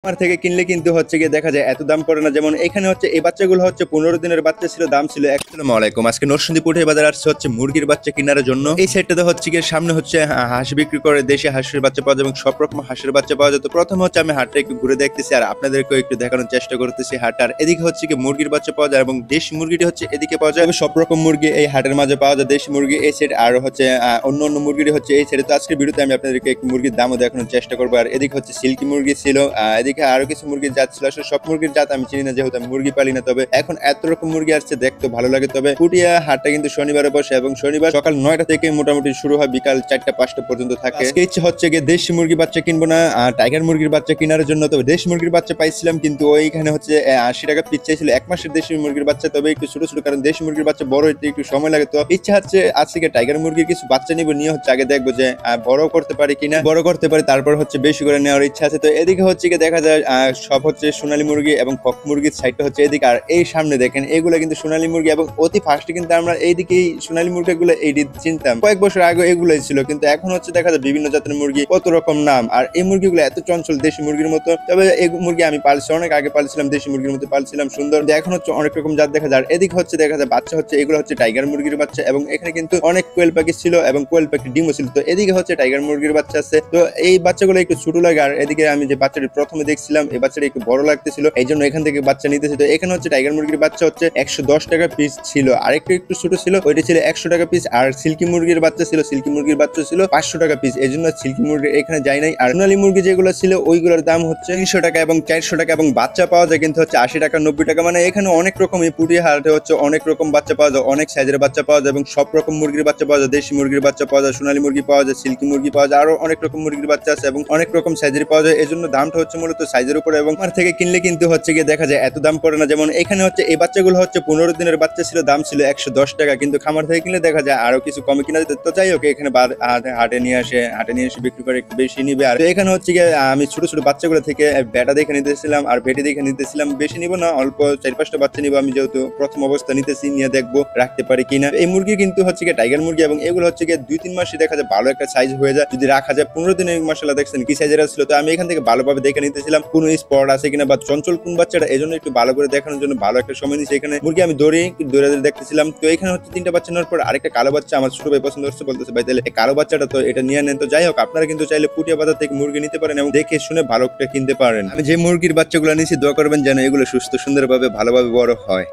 আমার থেকে কিনলে কিন্তু হচ্ছে গিয়ে দেখা যায় এত দাম পড়ে না। যেমন এখানে হচ্ছে এই বাচ্চাগুলো হচ্ছে 15 দিনের বাচ্চা ছিল, দাম ছিল। আসসালামু আলাইকুম। আজকে নরসিংদী পুঠিয়া বাজার আসছে হচ্ছে মুরগির বাচ্চা কেনার জন্য। এই সাইডটাতে হচ্ছে গিয়ে সামনে হচ্ছে হাঁস বিক্রি করে, দেশি হাঁসের বাচ্চা পাওয়া যায় এবং সব রকম হাঁসের বাচ্চা পাওয়া যায়। তো প্রথমে হচ্ছে আমি হাটটা একটু ঘুরে দেখতেছি আর আপনাদেরকেও একটু দেখানোর চেষ্টা করতেছি হাট। আর এদিকে হচ্ছে গিয়ে মুরগির বাচ্চা পাওয়া যায় এবং দেশি মুরগিটি হচ্ছে এদিকে পাওয়া যায়। সব রকম মুরগি এই হাটের মাঝে পাওয়া যায়। দেশি মুরগি এই সাইড আর হচ্ছে অন্য অন্য মুরগিটি হচ্ছে এই সাইডে। তো আজকের ভিডিওতে আমি আপনাদেরকে একটু মুরগির দামও দেখানোর চেষ্টা করবো। আর এদিকে হচ্ছে সিল্কি মুরগি ছিল, এদিকে আরো কিছু মুরগির জাত ছিল। আসলে সব মুরগির জাত আমি চিনি না, যেহেতু আমি মুরগি পালি না। তবে এখন এত রকম মুরগি আসছে, দেখতে ভালো লাগে। তবে পুঠিয়া হাটটা কিন্তু শনিবারে বসে এবং শনিবার সকাল 9টা থেকে মোটামুটি শুরু হয়, বিকাল 4টা-5টা পর্যন্ত থাকে। আজকে ইচ্ছে হচ্ছে গিয়ে দেশি মুরগির বাচ্চা কিনবো না, টাইগার মুরগির বাচ্চা কেনার জন্য। তবে দেশি মুরগির বাচ্চা পাইছিলাম, কিন্তু ওইখানে হচ্ছে 80 টাকা পিস চাইছিল 1 মাসের দেশি মুরগির বাচ্চা। তবে একটু ছোট ছোট, কারণ দেশি মুরগির বাচ্চা বড় হইতে একটু সময় লাগে। তো ইচ্ছা হচ্ছে আজকে টাইগার মুরগির কিছু বাচ্চা নিবো, নিয়ে হচ্ছে আগে দেখবো যে বড় করতে পারি কিনা। বড় করতে পারি, তারপর হচ্ছে বেশি করে নেওয়ার ইচ্ছা আছে। তো এদিকে হচ্ছে গিয়ে দেখা যায় সব হচ্ছে সোনালী মুরগি এবং কক মুরগির সাইডটা হচ্ছে এদিকে। আর এই সামনে দেখেন এগুলো কিন্তু সোনালী মুরগি, এবং অতি ফার্স্টে কিন্তু আমরা এইদিকেই সোনালী মুরগিগুলো এইটি চিনতাম। কয়েক বছর আগে এগুলোই ছিল, কিন্তু এখন হচ্ছে দেখা যায় বিভিন্ন জাতের মুরগি, কত রকম নাম। আর এই মুরগিগুলো এত চঞ্চল দেশি মুরগির মতো। তবে এই মুরগি আমি পালছি, অনেক আগে পালছিলাম, দেশি মুরগির মতো পালছিলাম, সুন্দর। এখন হচ্ছে অনেক রকম জাত দেখা যায়। আর এদিকে হচ্ছে দেখা যায় বাচ্চা হচ্ছে, এগুলো হচ্ছে টাইগার মুরগির বাচ্চা। এবং এখানে কিন্তু অনেক কোয়েল পাখি ছিল এবং কোয়েল পাখি ডিমও ছিল। তো এদিকে হচ্ছে টাইগার মুরগির বাচ্চা আছে। তো এই বাচ্চাগুলো একটু ছোট লাগে। আর এদিকে আমি যে বাচ্চাটি প্রথমে দেখছিলাম, এই বাচ্চাটা একটু বড় লাগতেছিল, এই জন্য এখান থেকে বাচ্চা নিতেছি। তো এখানে হচ্ছে টাইগার মুরগির বাচ্চা হচ্ছে 110 টাকা পিস ছিল, আরেকটু একটু ছোট ছিল, ওইটা ছিল 100 টাকা পিস। আর সিল্কি মুরগির বাচ্চা ছিল, সিল্কি মুরগির বাচ্চা ছিল 500 টাকা পিস, এই জন্য সিল্কি মুরগি এখানে যায় নাই। আর সোনালী মুরগি যেগুলো ছিল ওইগুলোর দাম হচ্ছে 300 টাকা এবং 400 টাকা, এবং বাচ্চা পাওয়া যায় কিন্তু হচ্ছে 80 টাকা 90 টাকা। মানে এখানে অনেক রকম, এই পুঠিয়া হাটে হচ্ছে অনেক রকম বাচ্চা পাওয়া যায়, অনেক সাইজের বাচ্চা পাওয়া যায় এবং সব রকম মুরগির বাচ্চা পাওয়া যায়। দেশি মুরগির বাচ্চা পাওয়া যায়, সোনালী মুরগি পাওয়া যায়, সিল্কি মুরগি পাওয়া যায়, আরো অনেক রকম মুরগির বাচ্চা আছে এবং অনেক রকম সাইজের পাওয়া যায়। এই জন্য দামটা হচ্ছে মূলত সাইজের উপরে। এবং আমার থেকে কিনলে কিন্তু হচ্ছে গিয়ে দেখা যায় এত দাম পড়ে না। যেমন এখানে হচ্ছে এই বাচ্চাগুলো হচ্ছে 15 দিনের বাচ্চা ছিল, দাম ছিল 110 টাকা, কিন্তু খামার থেকে কিনলে দেখা যায় আরো কিছু কমে কিনা যেত। তো যাই হোক, এখানে হাটে নিয়ে এসে বিক্রি করে একটু বেশি নিবে। আর এখানে হচ্ছে গিয়ে আমি ছোট ছোট বাচ্চাগুলো থেকে বেটা দেখে নিতেছিলাম আর বেটি দেখে নিতেছিলাম। বেশি নিব না, অল্প 4-5টা বাচ্চা নিবো আমি, যেহেতু প্রথম অবস্থা নিতেছি, নিয়ে দেখবো রাখতে পারি কিনা। এই মুরগি কিন্তু হচ্ছে গিয়ে টাইগার মুরগি, এবং এগুলো হচ্ছে গিয়ে 2-3 মাসে দেখা যায় ভালো একটা সাইজ হয়ে যায় যদি রাখা যায়। 15 দিনের মাসাল্লাহ দেখছেন কি সাইজের ছিল। তো আমি এখান থেকে ভালোভাবে দেখে নিতেছিলাম কোন স্পট আছে কিনা বা চঞ্চল কোন বাচ্চাটা, এই জন্য একটু ভালো করে দেখানোর জন্য ভালো একটা সময় নিয়েছি। এখানে মুরগি আমি দৌড়ে দেখতেছিলাম। তো এখানে হচ্ছে 3টা বাচ্চা নেওয়ার পর আরেকটা কালো বাচ্চা আমার ছোট ভাই পছন্দ হচ্ছে, বলতেছে ভাই তাহলে এই কালো বাচ্চাটা তো এটা নিয়ে নেন। তো যাই হোক, আপনারা কিন্তু চাইলে পুঠিয়া বাজার থেকে মুরগি নিতে পারেন এবং দেখে শুনে ভালো একটা কিনতে পারেন। আমি যে মুরগির বাচ্চাগুলো নিয়েছি, দোয়া করবেন যেন এগুলো সুস্থ সুন্দরভাবে ভালোভাবে বড় হয়।